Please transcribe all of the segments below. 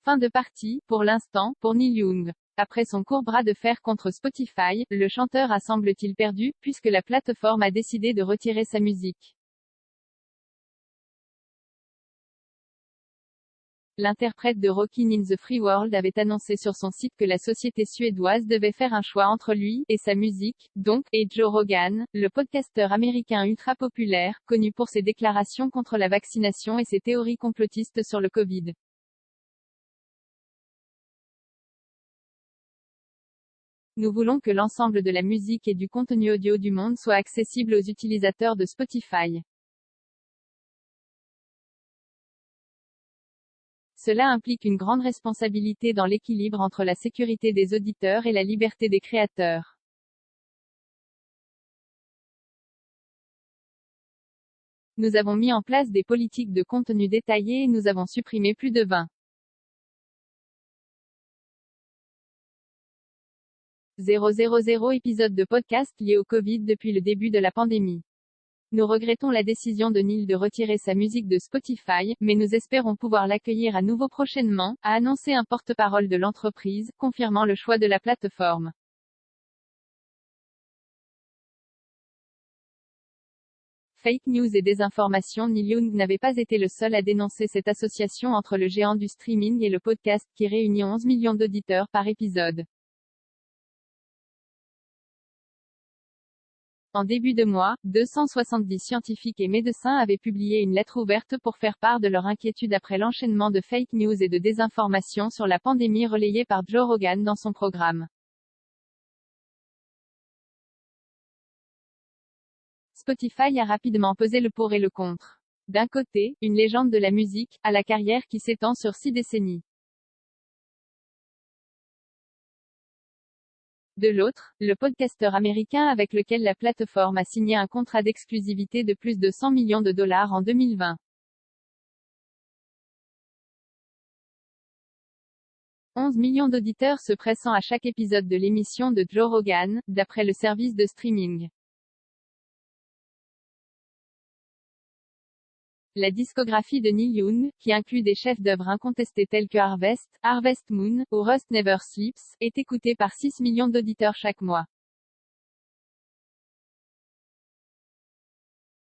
Fin de partie, pour l'instant, pour Neil Young. Après son court bras de fer contre Spotify, le chanteur a semble-t-il perdu, puisque la plateforme a décidé de retirer sa musique. L'interprète de Rockin' in the Free World avait annoncé sur son site que la société suédoise devait faire un choix entre lui, et sa musique, donc, et Joe Rogan, le podcasteur américain ultra populaire, connu pour ses déclarations contre la vaccination et ses théories complotistes sur le Covid. Nous voulons que l'ensemble de la musique et du contenu audio du monde soit accessible aux utilisateurs de Spotify. Cela implique une grande responsabilité dans l'équilibre entre la sécurité des auditeurs et la liberté des créateurs. Nous avons mis en place des politiques de contenu détaillées et nous avons supprimé plus de 20 000 épisodes de podcast liés au Covid depuis le début de la pandémie. Nous regrettons la décision de Neil de retirer sa musique de Spotify, mais nous espérons pouvoir l'accueillir à nouveau prochainement, a annoncé un porte-parole de l'entreprise, confirmant le choix de la plateforme. Fake news et désinformation. Neil Young n'avait pas été le seul à dénoncer cette association entre le géant du streaming et le podcast qui réunit 11 millions d'auditeurs par épisode. En début de mois, 270 scientifiques et médecins avaient publié une lettre ouverte pour faire part de leur inquiétude après l'enchaînement de fake news et de désinformation sur la pandémie relayée par Joe Rogan dans son programme. Spotify a rapidement pesé le pour et le contre. D'un côté, une légende de la musique, à la carrière qui s'étend sur 6 décennies. De l'autre, le podcasteur américain avec lequel la plateforme a signé un contrat d'exclusivité de plus de 100 millions de dollars en 2020. 11 millions d'auditeurs se pressant à chaque épisode de l'émission de Joe Rogan, d'après le service de streaming. La discographie de Neil Young, qui inclut des chefs-d'œuvre incontestés tels que Harvest Moon, ou Rust Never Sleeps, est écoutée par 6 millions d'auditeurs chaque mois.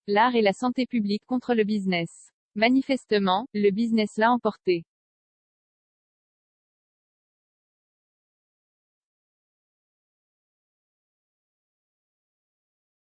L'art et la santé publique contre le business. Manifestement, le business l'a emporté.